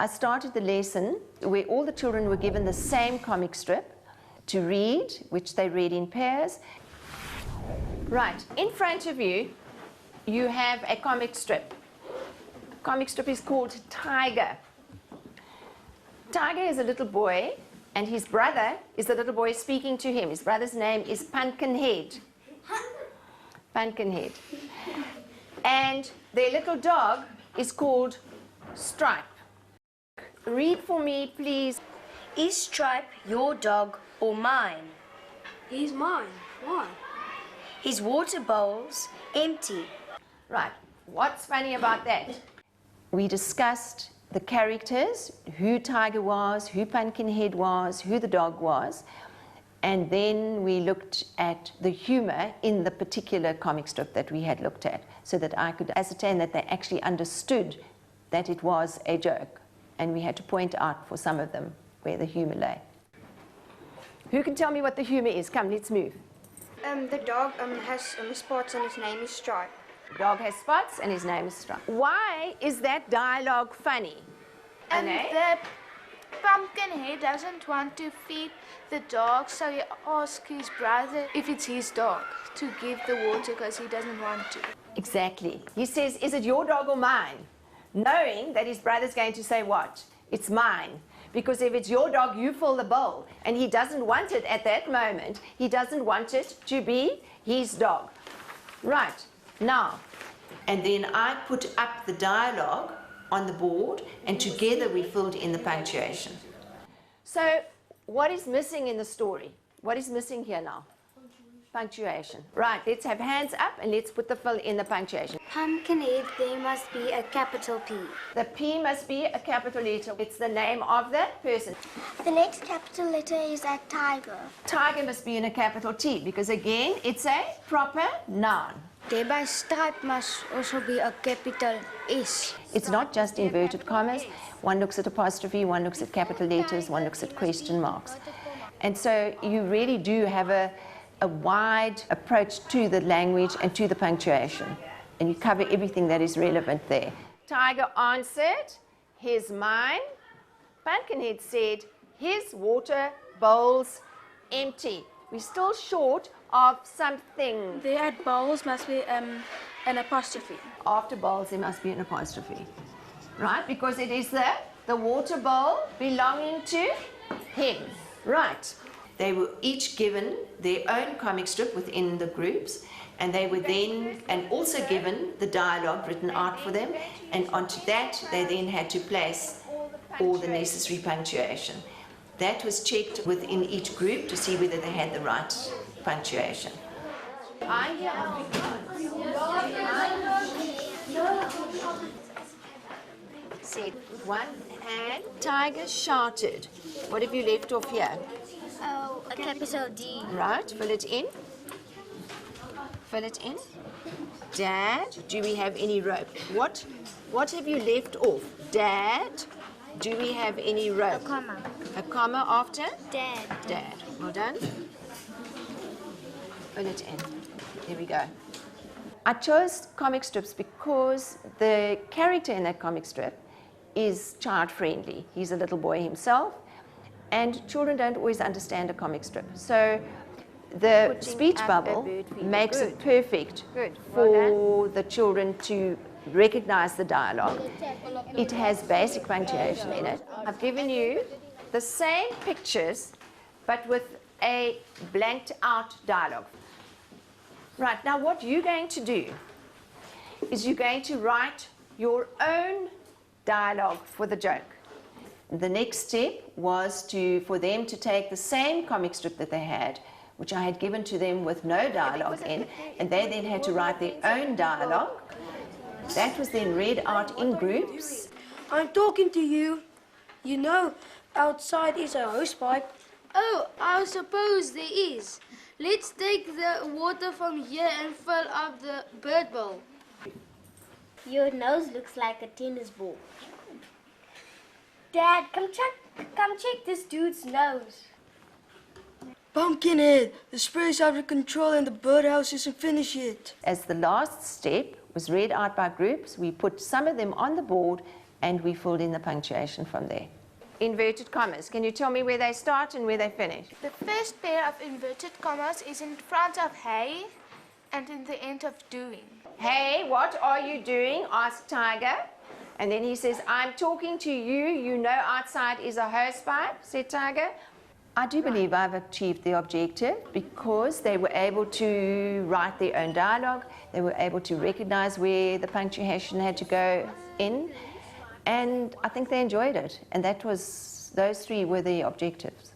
I started the lesson where all the children were given the same comic strip to read, which they read in pairs. Right, in front of you, you have a comic strip. The comic strip is called Tiger. Tiger is a little boy, and his brother is the little boy speaking to him. His brother's name is Pumpkinhead. Pumpkinhead. And their little dog is called Stripe. Read for me, please. Is Stripe your dog or mine? He's mine. Why? His water bowl's empty. Right, what's funny about that? We discussed the characters, who Tiger was, who Pumpkinhead was, who the dog was, and then we looked at the humor in the particular comic strip that we had looked at, so that I could ascertain that they actually understood that it was a joke, and we had to point out for some of them where the humor lay. Who can tell me what the humor is? Come, let's move. The dog has spots and his name is Stripe. The dog has spots and his name is Stripe. Why is that dialogue funny? And the Pumpkinhead doesn't want to feed the dog, so he asks his brother if it's his dog to give the water because he doesn't want to. Exactly. He says, is it your dog or mine? Knowing that his brother's going to say what? It's mine. Because if it's your dog, you fill the bowl. And he doesn't want it at that moment. He doesn't want it to be his dog. Right. Now, and then I put up the dialogue on the board, and together we filled in the punctuation. So, what is missing in the story? What is missing here now? Punctuation. Right, let's have hands up and let's put the fill in the punctuation. Pumpkinhead, there must be a capital P. The P must be a capital letter. It's the name of the person. The next capital letter is a tiger. Tiger must be in a capital T because, again, it's a proper noun. Thereby, Stripe must also be a capital S. It's not just inverted commas. One looks at apostrophe, one looks at capital letters, one looks at question marks. And so you really do have a wide approach to the language and to the punctuation. And you cover everything that is relevant there. Tiger answered, here's mine. Pumpkinhead said, his water bowl's empty. We're still short of something. There at bowls must be an apostrophe. After bowls, there must be an apostrophe. Right? Because it is the water bowl belonging to him. Right. They were each given their own comic strip within the groups, and they were then also given the dialogue written out for them, and onto that they then had to place all the necessary punctuation. That was checked within each group to see whether they had the right punctuation. Said with one hand, Tiger shouted. What have you left off here? Oh, a capital D. Right, fill it in. Fill it in. Dad, do we have any rope? What have you left off? Dad, do we have any rope? A comma. A comma after? Dad. Dad. Well done. Fill it in. There we go. I chose comic strips because the character in that comic strip is child-friendly. He's a little boy himself, and children don't always understand a comic strip. So the speech bubble makes it perfect for the children to recognize the dialogue. It has basic punctuation in it. I've given you the same pictures, but with a blanked out dialogue. Right, now what you're going to do is you're going to write your own dialogue for the joke. The next step was for them to take the same comic strip that they had, which I had given to them with no dialogue in, and they then had to write their own dialogue. That was then read out in groups. I'm talking to you. You know, outside is a hosepipe. Oh, I suppose there is. Let's take the water from here and fill up the bird bowl. Your nose looks like a tennis ball. Dad, come check this dude's nose. Pumpkinhead, the spray's out of control and the birdhouse isn't finished yet. As the last step was read out by groups, we put some of them on the board and we filled in the punctuation from there. Inverted commas, can you tell me where they start and where they finish? The first pair of inverted commas is in front of hey and in the end of doing. Hey, what are you doing? Asked Tiger. And then he says, I'm talking to you. You know outside is a hosepipe, said Tiger. I do believe I've achieved the objective because they were able to write their own dialogue. They were able to recognize where the punctuation had to go in. And I think they enjoyed it. And those three were the objectives.